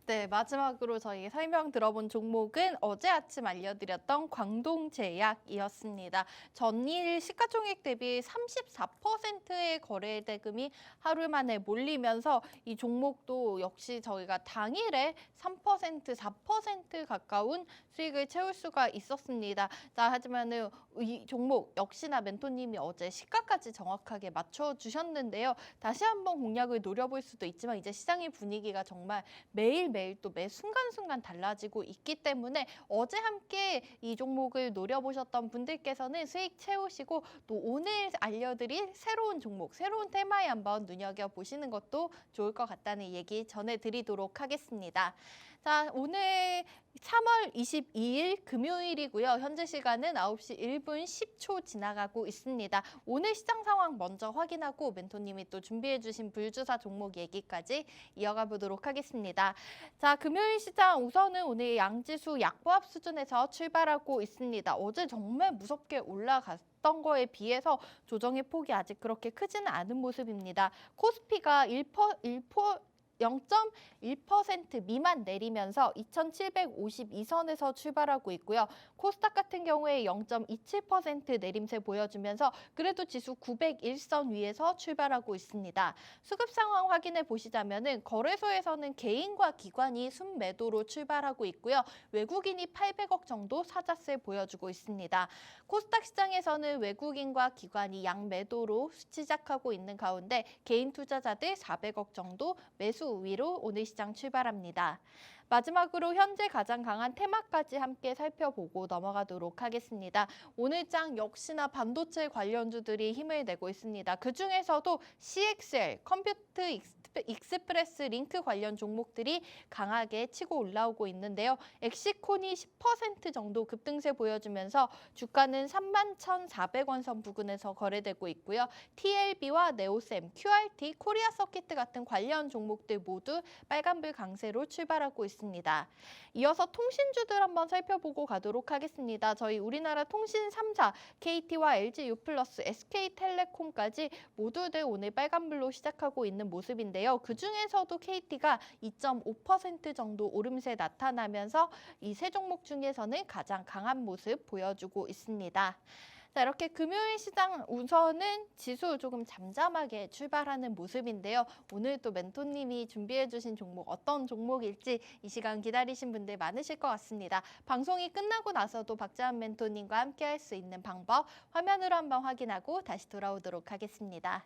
네, 마지막으로 저희 설명 들어본 종목은 어제 아침 알려드렸던 광동제약이었습니다. 전일 시가총액 대비 34%의 거래 대금이 하루 만에 몰리면서 이 종목도 역시 저희가 당일에 3%, 4% 가까운 수익을 채울 수가 있었습니다. 자, 하지만은 이 종목 역시나 멘토님이 어제 시가까지 정확하게 맞춰주셨는데요. 다시 한번 공략을 노려볼 수도 있지만 이제 시장의 분위기가 정말 매일매일 또 매 순간순간 달라지고 있기 때문에 어제 함께 이 종목을 노려보셨던 분들께서는 수익 채우시고 또 오늘 알려드릴 새로운 종목, 새로운 테마에 한번 눈여겨보시는 것도 좋을 것 같다는 얘기 전해드리도록 하겠습니다. 자, 오늘 3월 22일 금요일이고요. 현재 시간은 9시 1분 10초 지나가고 있습니다. 오늘 시장 상황 먼저 확인하고 멘토님이 또 준비해 주신 불주사 종목 얘기까지 이어가 보도록 하겠습니다. 자, 금요일 시장 우선은 오늘 양지수 약보합 수준에서 출발하고 있습니다. 어제 정말 무섭게 올라갔던 거에 비해서 조정의 폭이 아직 그렇게 크지는 않은 모습입니다. 코스피가 0.1% 미만 내리면서 2,752선에서 출발하고 있고요. 코스닥 같은 경우에 0.27% 내림세 보여주면서 그래도 지수 901선 위에서 출발하고 있습니다. 수급 상황 확인해 보시자면은 거래소에서는 개인과 기관이 순매도로 출발하고 있고요. 외국인이 800억 정도 사자세 보여주고 있습니다. 코스닥 시장에서는 외국인과 기관이 양매도로 시작하고 있는 가운데 개인 투자자들 400억 정도 매수 위로 오늘 시장 출발합니다. 마지막으로 현재 가장 강한 테마까지 함께 살펴보고 넘어가도록 하겠습니다. 오늘 장 역시나 반도체 관련주들이 힘을 내고 있습니다. 그중에서도 CXL, 컴퓨터 익스프레스 링크 관련 종목들이 강하게 치고 올라오고 있는데요. 엑시콘이 10% 정도 급등세 보여주면서 주가는 31,400원 선 부근에서 거래되고 있고요. TLB와 네오셈, QRT, 코리아 서키트 같은 관련 종목들 모두 빨간불 강세로 출발하고 있습니다. 이어서 통신주들 한번 살펴보고 가도록 하겠습니다. 저희 우리나라 통신 3사, KT와 LG유플러스, SK텔레콤까지 모두들 오늘 빨간불로 시작하고 있는 모습인데요. 그중에서도 KT가 2.5% 정도 오름세 나타나면서 이 세 종목 중에서는 가장 강한 모습 보여주고 있습니다. 자, 이렇게 금요일 시장 우선은 지수 조금 잠잠하게 출발하는 모습인데요. 오늘 또 멘토님이 준비해 주신 종목 어떤 종목일지 이 시간 기다리신 분들 많으실 것 같습니다. 방송이 끝나고 나서도 박재환 멘토님과 함께 할 수 있는 방법 화면으로 한번 확인하고 다시 돌아오도록 하겠습니다.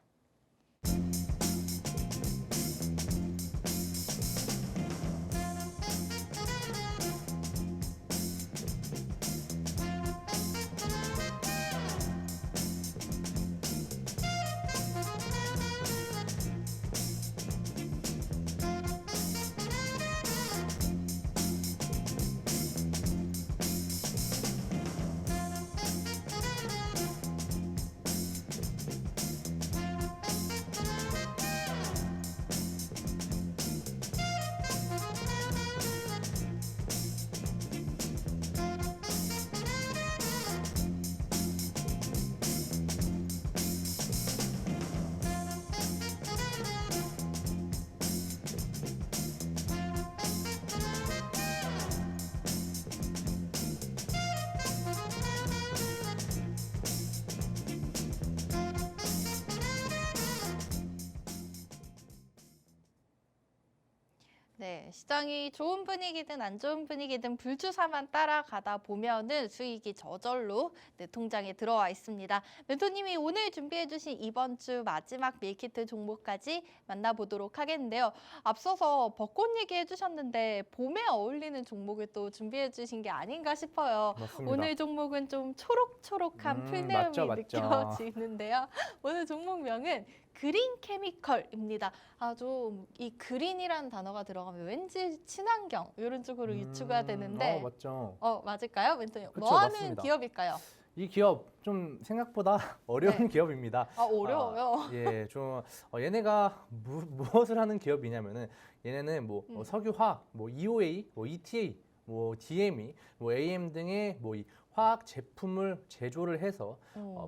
네, 시장이 좋은 분위기든 안 좋은 분위기든 불주사만 따라가다 보면은 수익이 저절로 내 통장에 들어와 있습니다. 멘토님이 오늘 준비해주신 이번 주 마지막 밀키트 종목까지 만나보도록 하겠는데요. 앞서서 벚꽃 얘기해주셨는데 봄에 어울리는 종목을 또 준비해주신 게 아닌가 싶어요. 맞습니다. 오늘 종목은 좀 초록초록한 풀내음이 맞죠. 느껴지는데요. 오늘 종목명은 그린 케미컬입니다. 좀 이 그린이라는 단어가 들어가면 왠지 친환경 이런 쪽으로 유추가 되는데 맞죠. 맞을까요? 멘토님. 그쵸, 뭐 하는 맞습니다. 기업일까요? 이 기업 좀 생각보다 어려운 네. 기업입니다. 아, 어려워요. 예, 좀 얘네가 무엇을 하는 기업이냐면은 얘네는 뭐 석유화학, 뭐 EOA, 뭐 ETA, 뭐 DME, 뭐 AM 등의 뭐 이 화학 제품을 제조를 해서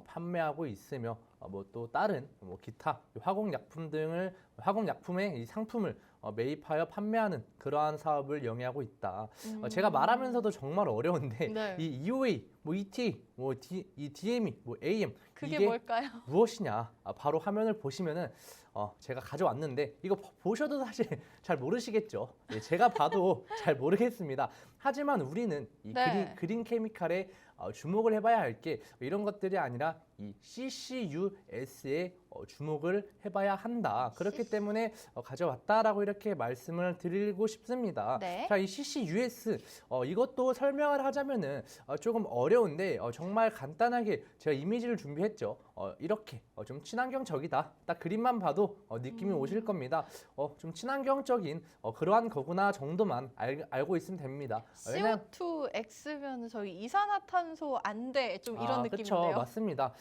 판매하고 있으며 뭐 또 다른 뭐 기타 화공약품 등을 화공약품의 이 상품을 매입하여 판매하는 그러한 사업을 영위하고 있다. 제가 말하면서도 정말 어려운데 네. 이 EOA, 뭐 ETA, 뭐 이 DME, 뭐 AM 그게 이게 뭘까요? 무엇이냐? 바로 화면을 보시면은 제가 가져왔는데 이거 보셔도 사실 잘 모르시겠죠. 예, 제가 봐도 잘 모르겠습니다. 하지만 우리는 이 네. 그린 케미칼에 주목을 해봐야 할 게 이런 것들이 아니라 이 CCUS에 주목을 해봐야 한다. 그렇기 때문에 가져왔다라고 이렇게 말씀을 드리고 싶습니다. 네. 자, 이 CCUS 이것도 설명을 하자면은 조금 어려운데 정말 간단하게 제가 이미지를 준비했죠. 이렇게 좀 친환경적이다. 딱 그림만 봐도 느낌이 오실 겁니다. 좀 친환경적인 그러한 거구나 정도만 알고 있으면 됩니다. CO2X면 저희 이산화탄소 안 돼. 좀 이런 그쵸, 느낌인데요. 맞습니다.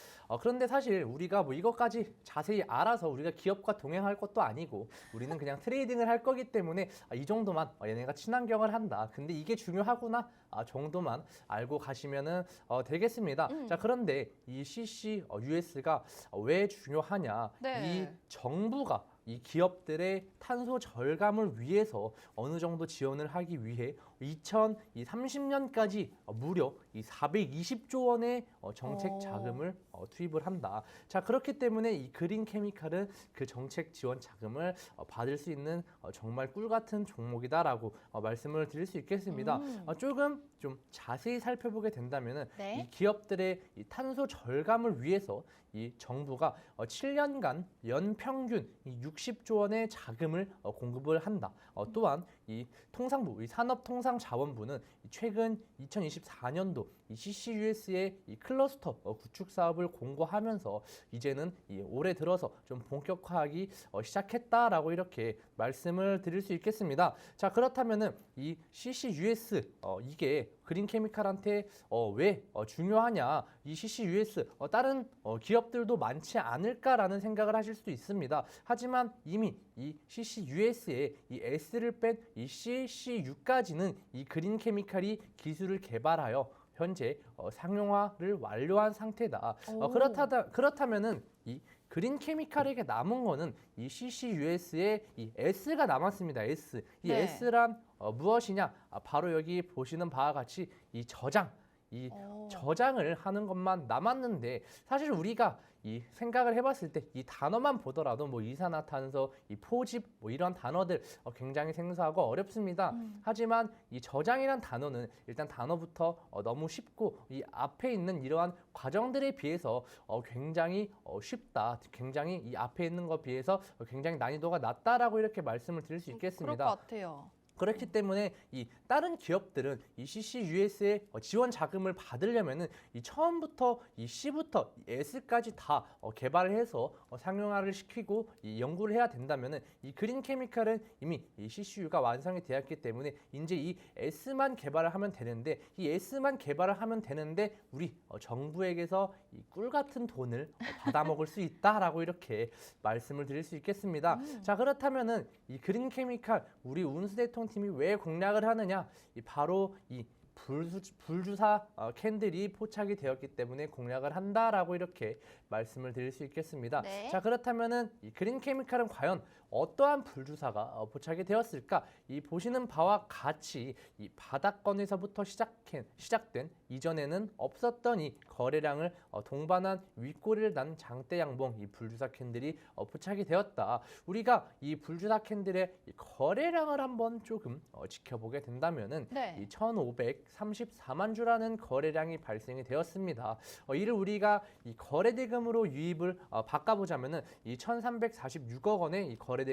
그런데 사실 우리가 뭐 이것까지 자세히 알아서 우리가 기업과 동행할 것도 아니고 우리는 그냥 트레이딩을 할 거기 때문에 이 정도만 얘네가 친환경을 한다. 근데 이게 중요하구나 정도만 알고 가시면은 되겠습니다. 자, 그런데 이 CCUS가 왜 중요하냐? 네. 이 정부가 이 기업들의 탄소 절감을 위해서 어느 정도 지원을 하기 위해 2030년까지 무려 이 420조 원의 정책 자금을 투입을 한다. 자, 그렇기 때문에 이 그린 케미칼은 그 정책 지원 자금을 받을 수 있는 정말 꿀 같은 종목이다라고 말씀을 드릴 수 있겠습니다. 조금 좀 자세히 살펴보게 된다면은 네. 이 기업들의 이 탄소 절감을 위해서 이 정부가 7년간 연평균 이 60조 원의 자금을 공급을 한다. 또한 이 통상부, 이 산업통상자원부는 최근 2024년도 이 CCUS의 이 클러스터 구축 사업을 공고하면서 이제는 이 올해 들어서 좀 본격화하기 시작했다라고 이렇게 말씀을 드릴 수 있겠습니다. 자, 그렇다면은 이 CCUS 이게 그린 케미칼한테 왜 중요하냐? 이 CCUS 다른 기업들도 많지 않을까라는 생각을 하실 수도 있습니다. 하지만 이미 이 CCUS에 이 S를 뺀 이 CCU까지는 이 그린 케미칼이 기술을 개발하여 현재 상용화를 완료한 상태다. 그렇다면은 이 그린 케미칼에게 남은 거는 이 CCUS의 이 S가 남았습니다. S. 이 네. S란 무엇이냐? 바로 여기 보시는 바와 같이 이 이 저장을 하는 것만 남았는데 사실 우리가 이 생각을 해봤을 때 이 단어만 보더라도 뭐 이산화탄소, 이 포집 뭐 이런 단어들 굉장히 생소하고 어렵습니다. 하지만 이 저장이란 단어는 일단 단어부터 너무 쉽고 이 앞에 있는 이러한 과정들에 비해서 굉장히 쉽다. 굉장히 이 앞에 있는 것 비해서 굉장히 난이도가 낮다라고 이렇게 말씀을 드릴 수 그럴 있겠습니다. 것 같아요. 그렇기 때문에 이 다른 기업들은 이 CCUS의 지원 자금을 받으려면은 이 처음부터 이 C부터 이 S까지 다 개발을 해서 상용화를 시키고 이 연구를 해야 된다면은 이 그린 케미칼은 이미 이 CCU가 완성이 되었기 때문에 이제 이 S만 개발을 하면 되는데 이 S만 개발을 하면 되는데 우리 정부에게서 이 꿀 같은 돈을 받아 먹을 수 있다라고 이렇게 말씀을 드릴 수 있겠습니다. 자, 그렇다면은 이 그린 케미칼 우리 운수대통팀이 왜 공략을 하느냐? 바로 이 불주사 캔들이 포착이 되었기 때문에 공략을 한다라고 이렇게 말씀을 드릴 수 있겠습니다. 네. 자, 그렇다면은 이 그린 케미칼은 과연 어떠한 불주사가 포착이 되었을까? 이 보시는 바와 같이 이 바닥권에서부터 시작된 이전에는 없었던 이 거래량을 동반한 윗꼬리를 단 장대 양봉 이 불주사 캔들이 포착이 되었다. 우리가 이 불주사 캔들의 이 거래량을 한번 조금 지켜보게 된다면은 네. 이 1,534만 주라는 거래량이 발생이 되었습니다. 이를 우리가 이 거래대금으로 유입을 바꿔보자면은 이 1,346억 원의 이 거래대금이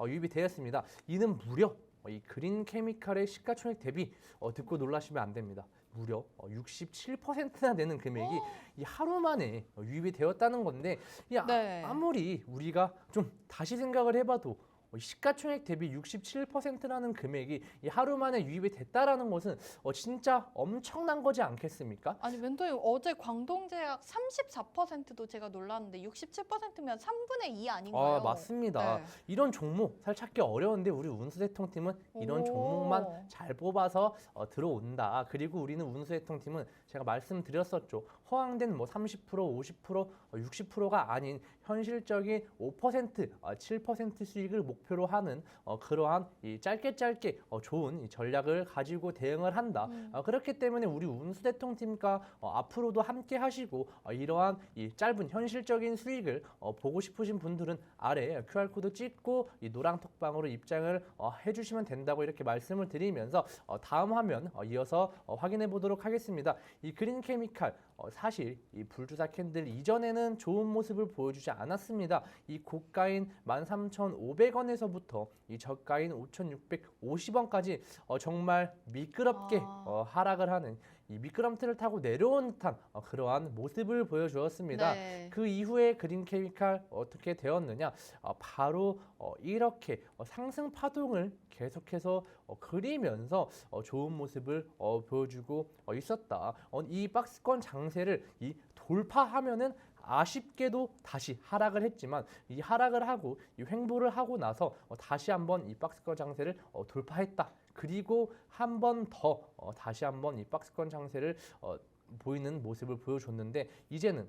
유입이 되었습니다. 이는 무려 이 그린 케미칼의 시가총액 대비 듣고 놀라시면 안 됩니다. 무려 67%나 되는 금액이 이 하루 만에 유입이 되었다는 건데 네. 아무리 우리가 좀 다시 생각을 해봐도 시가총액 대비 67%라는 금액이 이 하루 만에 유입이 됐다라는 것은 진짜 엄청난 거지 않겠습니까? 아니 멘토님 어제 광동제약 34%도 제가 놀랐는데 67%면 3분의 2 아닌가요? 맞습니다. 네. 이런 종목 살 찾기 어려운데 우리 운수대통팀은 이런 오. 종목만 잘 뽑아서 들어온다. 그리고 우리는 운수대통팀은 제가 말씀드렸었죠. 허황된 30%, 50%, 60%가 아닌 현실적인 5%, 7% 수익을 목표로 하는 그러한 이 짧게 좋은 이 전략을 가지고 대응을 한다. 그렇기 때문에 우리 운수대통팀과 앞으로도 함께 하시고 이러한 이 짧은 현실적인 수익을 보고 싶으신 분들은 아래 QR코드 찍고 이 노랑 톡방으로 입장을 해주시면 된다고 이렇게 말씀을 드리면서 다음 화면 이어서 확인해 보도록 하겠습니다. 이 그린케미칼 사실 이 불주사 캔들 이전에는 좋은 모습을 보여주지 않았습니다. 이 고가인 13,500원에서부터 이 저가인 5,650원까지 정말 미끄럽게 하락을 하는 이 미끄럼틀을 타고 내려온 듯한 그러한 모습을 보여주었습니다. 네. 그 이후에 그린케미칼 어떻게 되었느냐? 바로 이렇게 상승 파동을 계속해서 그리면서 좋은 모습을 보여주고 있었다. 이 박스권 장세를 이 돌파하면은 아쉽게도 다시 하락을 했지만 이 하락을 하고 이 횡보를 하고 나서 다시 한번 이 박스권 장세를 돌파했다. 그리고 한 번 더 다시 한번 이 박스권 장세를 보이는 모습을 보여줬는데 이제는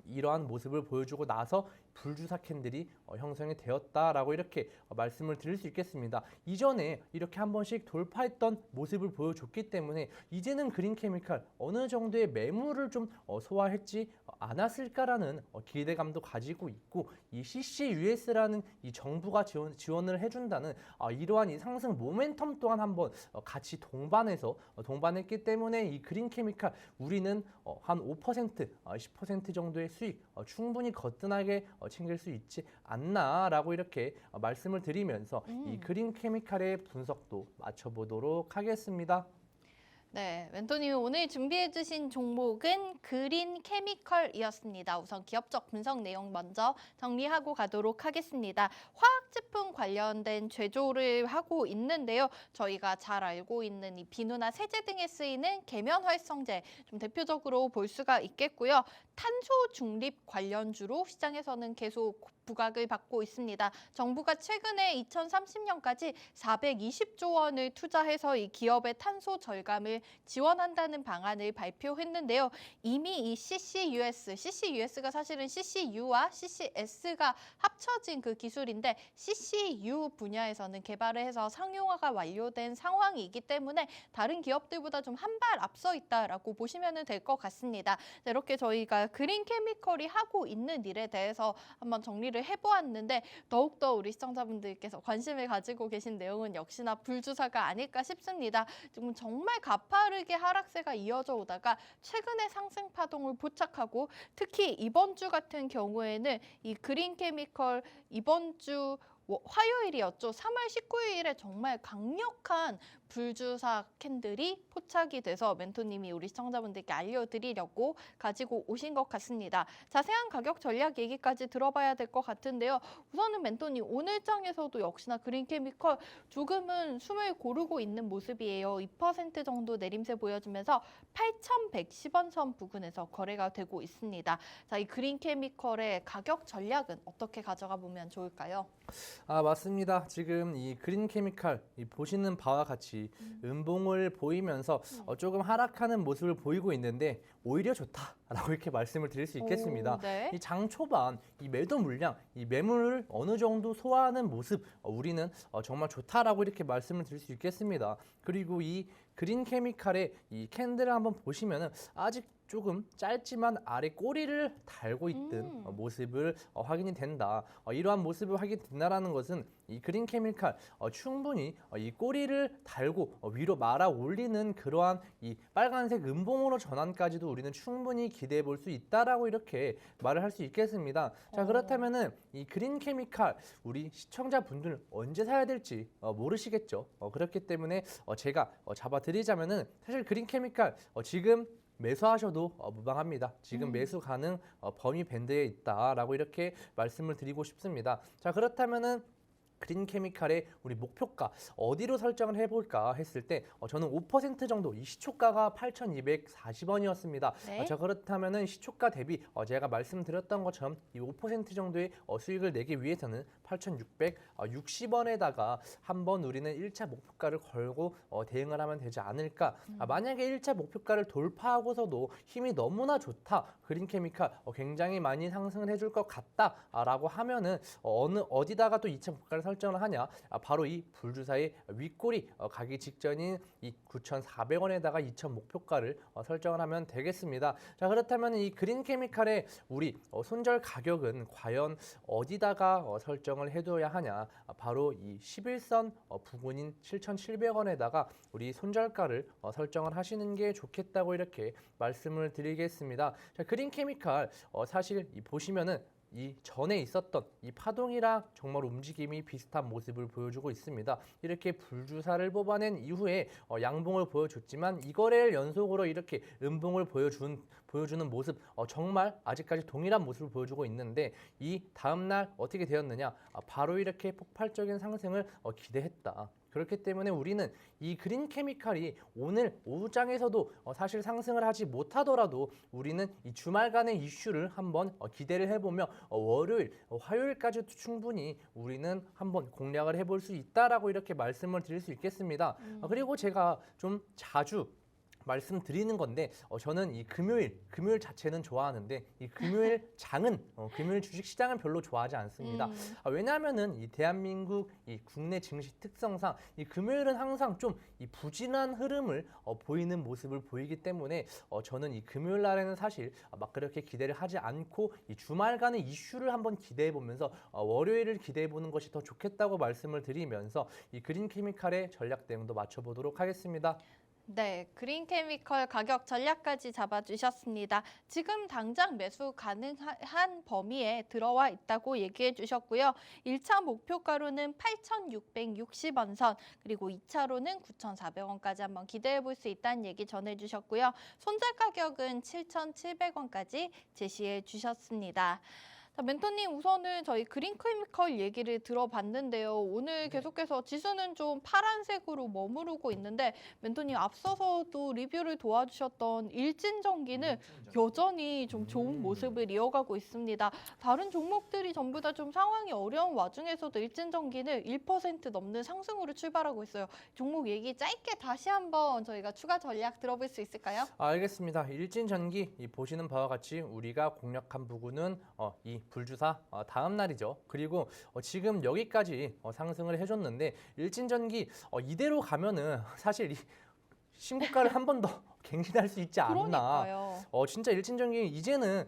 이러한 모습을 보여주고 나서 불주사 캔들이 형성이 되었다라고 이렇게 말씀을 드릴 수 있겠습니다. 이전에 이렇게 한 번씩 돌파했던 모습을 보여줬기 때문에 이제는 그린케미칼 어느 정도의 매물을 좀 소화했지 않았을까라는 기대감도 가지고 있고 이 CCUS라는 이 정부가 지원을 해준다는 이러한 이 상승 모멘텀 또한 한번 같이 동반했기 때문에 이 그린케미칼 우리는 한 5%, 10% 정도의 수익 충분히 거뜬하게 챙길 수 있지 않나라고 이렇게 말씀을 드리면서 이 그린케미칼의 분석도 맞춰보도록 하겠습니다. 네, 멘토님 오늘 준비해주신 종목은 그린 케미컬이었습니다. 우선 기업적 분석 내용 먼저 정리하고 가도록 하겠습니다. 화학 제품 관련된 제조를 하고 있는데요. 저희가 잘 알고 있는 이 비누나 세제 등에 쓰이는 계면 활성제 좀 대표적으로 볼 수가 있겠고요. 탄소 중립 관련주로 시장에서는 계속 부각을 받고 있습니다. 정부가 최근에 2030년까지 420조 원을 투자해서 이 기업의 탄소 절감을 지원한다는 방안을 발표했는데요. 이미 이 CCUS가 사실은 CCU와 CCS가 합쳐진 그 기술인데 CCU 분야에서는 개발을 해서 상용화가 완료된 상황이기 때문에 다른 기업들보다 좀 한 발 앞서 있다라고 보시면 될 것 같습니다. 이렇게 저희가 그린 케미컬이 하고 있는 일에 대해서 한번 정리를 해보았는데 더욱더 우리 시청자분들께서 관심을 가지고 계신 내용은 역시나 불주사가 아닐까 싶습니다. 지금 정말 가파르게 하락세가 이어져 오다가 최근에 상승 파동을 포착하고 특히 이번 주 같은 경우에는 이 그린 케미컬 이번 주 화요일이었죠. 3월 19일에 정말 강력한 불주사 캔들이 포착이 돼서 멘토님이 우리 시청자분들께 알려드리려고 가지고 오신 것 같습니다. 자세한 가격 전략 얘기까지 들어봐야 될 것 같은데요. 우선은 멘토님 오늘 장에서도 역시나 그린케미컬 조금은 숨을 고르고 있는 모습이에요. 2% 정도 내림세 보여주면서 8,110원 선 부근에서 거래가 되고 있습니다. 자, 이 그린케미컬의 가격 전략은 어떻게 가져가 보면 좋을까요? 맞습니다. 지금 이 그린케미칼 보시는 바와 같이 음봉을 보이면서 조금 하락하는 모습을 보이고 있는데 오히려 좋다라고 이렇게 말씀을 드릴 수 있겠습니다. 네. 이 장 초반 이 매도 물량, 이 매물을 어느 정도 소화하는 모습 우리는 정말 좋다라고 이렇게 말씀을 드릴 수 있겠습니다. 그리고 이 그린케미칼의 이 캔들을 한번 보시면은 아직 조금 짧지만 아래 꼬리를 달고 있던 모습을 확인이 된다. 이러한 모습을 확인된다라는 것은 이 그린케미칼 충분히 이 꼬리를 달고 위로 말아 올리는 그러한 이 빨간색 음봉으로 전환까지도 우리는 충분히 기대해 볼 수 있다라고 이렇게 말을 할 수 있겠습니다. 자, 그렇다면은 이 그린케미칼 우리 시청자분들 언제 사야 될지 모르시겠죠. 그렇기 때문에 제가 잡아드리자면은 사실 그린케미칼 지금 매수하셔도 무방합니다. 지금 매수 가능 범위 밴드에 있다라고 이렇게 말씀을 드리고 싶습니다. 자, 그렇다면은 그린케미칼의 우리 목표가 어디로 설정을 해볼까 했을 때 저는 5% 정도 이 시초가가 8,240원이었습니다. 네. 자 그렇다면은 시초가 대비 제가 말씀드렸던 것처럼 이 5% 정도의 수익을 내기 위해서는 8,660원에다가 한번 우리는 1차 목표가를 걸고 대응을 하면 되지 않을까. 만약에 1차 목표가를 돌파하고서도 힘이 너무나 좋다. 그린케미칼 굉장히 많이 상승을 해줄 것 같다라고 하면은 어디다가 또 2차 목표가를 설정을 하냐? 바로 이 불주사의 윗꼬리 가기 직전인 이 9,400원에다가 2천 목표가를 설정을 하면 되겠습니다. 자 그렇다면 이 그린케미칼의 우리 손절 가격은 과연 어디다가 설정을 해둬야 하냐? 바로 이 11선 부근인 7,700원에다가 우리 손절가를 설정을 하시는 게 좋겠다고 이렇게 말씀을 드리겠습니다. 자 그린케미칼 사실 보시면은 이 전에 있었던 이 파동이랑 정말 움직임이 비슷한 모습을 보여주고 있습니다. 이렇게 불주사를 뽑아낸 이후에 양봉을 보여줬지만 이 거래일 연속으로 이렇게 음봉을 보여주는 모습 정말 아직까지 동일한 모습을 보여주고 있는데 이 다음날 어떻게 되었느냐? 바로 이렇게 폭발적인 상승을 기대했다. 그렇기 때문에 우리는 이 그린케미칼이 오늘 오후장에서도 사실 상승을 하지 못하더라도 우리는 이 주말간의 이슈를 한번 기대를 해보며 월요일, 화요일까지도 충분히 우리는 한번 공략을 해볼 수 있다라고 이렇게 말씀을 드릴 수 있겠습니다. 그리고 제가 좀 자주 말씀드리는 건데 저는 이 금요일 자체는 좋아하는데 이 금요일 장은 금요일 주식 시장은 별로 좋아하지 않습니다. 왜냐하면은 이 대한민국 이 국내 증시 특성상 이 금요일은 항상 좀 이 부진한 흐름을 보이는 모습을 보이기 때문에 저는 이 금요일 날에는 사실 막 그렇게 기대를 하지 않고 이 주말간의 이슈를 한번 기대해 보면서 월요일을 기대해 보는 것이 더 좋겠다고 말씀을 드리면서 이 그린케미칼의 전략 대응도 맞춰보도록 하겠습니다. 네, 그린케미컬 가격 전략까지 잡아주셨습니다. 지금 당장 매수 가능한 범위에 들어와 있다고 얘기해 주셨고요. 1차 목표가로는 8,660원 선, 그리고 2차로는 9,400원까지 한번 기대해 볼 수 있다는 얘기 전해 주셨고요. 손절 가격은 7,700원까지 제시해 주셨습니다. 자, 멘토님 우선은 저희 그린케미컬 얘기를 들어봤는데요. 오늘 계속해서 지수는 좀 파란색으로 머무르고 있는데 멘토님 앞서서도 리뷰를 도와주셨던 일진전기는 여전히 좀 좋은 모습을 이어가고 있습니다. 다른 종목들이 전부 다 좀 상황이 어려운 와중에서도 일진전기는 1% 넘는 상승으로 출발하고 있어요. 종목 얘기 짧게 다시 한번 저희가 추가 전략 들어볼 수 있을까요? 알겠습니다. 일진전기 보시는 바와 같이 우리가 공략한 부분은 이 불주사 다음 날이죠. 그리고 지금 여기까지 상승을 해줬는데 일진전기 이대로 가면은 사실 이 신고가를 한 번 더 갱신할 수 있지 않나. 그러니까요. 진짜 일진전기 이제는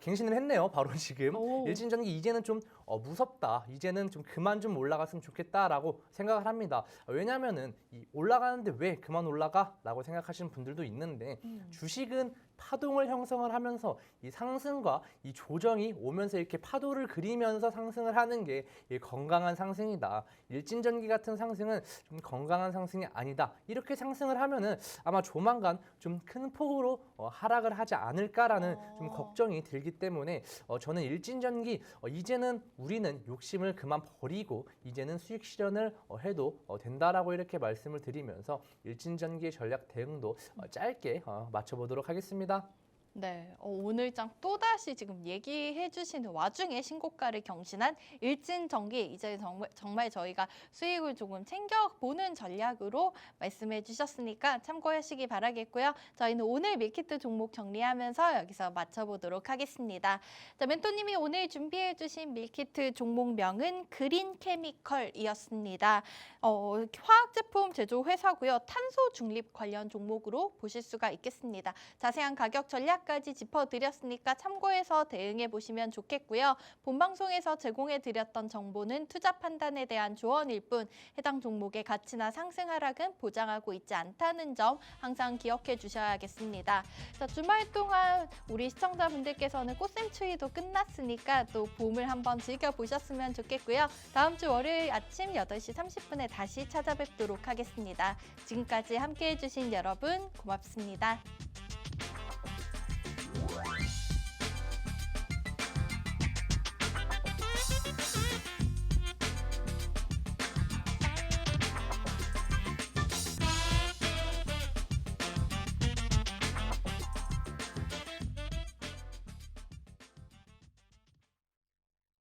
갱신을 했네요. 바로 지금. 오. 일진전기 이제는 좀 무섭다. 이제는 좀 그만 좀 올라갔으면 좋겠다라고 생각을 합니다. 왜냐하면은 이 올라가는데 왜 그만 올라가라고 생각하시는 분들도 있는데 주식은 파동을 형성을 하면서 이 상승과 이 조정이 오면서 이렇게 파도를 그리면서 상승을 하는 게 이 건강한 상승이다. 일진전기 같은 상승은 좀 건강한 상승이 아니다. 이렇게 상승을 하면은 아마 조만간 좀 큰 폭으로 하락을 하지 않을까라는 좀 걱정이 들기 때문에 저는 일진전기 이제는 우리는 욕심을 그만 버리고 이제는 수익 실현을 해도 된다라고 이렇게 말씀을 드리면서 일진전기의 전략 대응도 짧게 맞춰보도록 하겠습니다. 네, 오늘장 또다시 지금 얘기해 주시는 와중에 신고가를 경신한 일진전기 이제 정말 저희가 수익을 조금 챙겨보는 전략으로 말씀해 주셨으니까 참고하시기 바라겠고요. 저희는 오늘 밀키트 종목 정리하면서 여기서 마쳐보도록 하겠습니다. 자, 멘토님이 오늘 준비해 주신 밀키트 종목명은 그린케미컬이었습니다. 화학제품 제조 회사고요. 탄소 중립 관련 종목으로 보실 수가 있겠습니다. 자세한 가격 전략까지 짚어드렸으니까 참고해서 대응해 보시면 좋겠고요. 본방송에서 제공해 드렸던 정보는 투자 판단에 대한 조언일 뿐 해당 종목의 가치나 상승 하락은 보장하고 있지 않다는 점 항상 기억해 주셔야겠습니다. 자, 주말 동안 우리 시청자분들께서는 꽃샘추위도 끝났으니까 또 봄을 한번 즐겨보셨으면 좋겠고요. 다음 주 월요일 아침 8시 30분에 다시 찾아뵙도록 하겠습니다. 지금까지 함께해 주신 여러분 고맙습니다.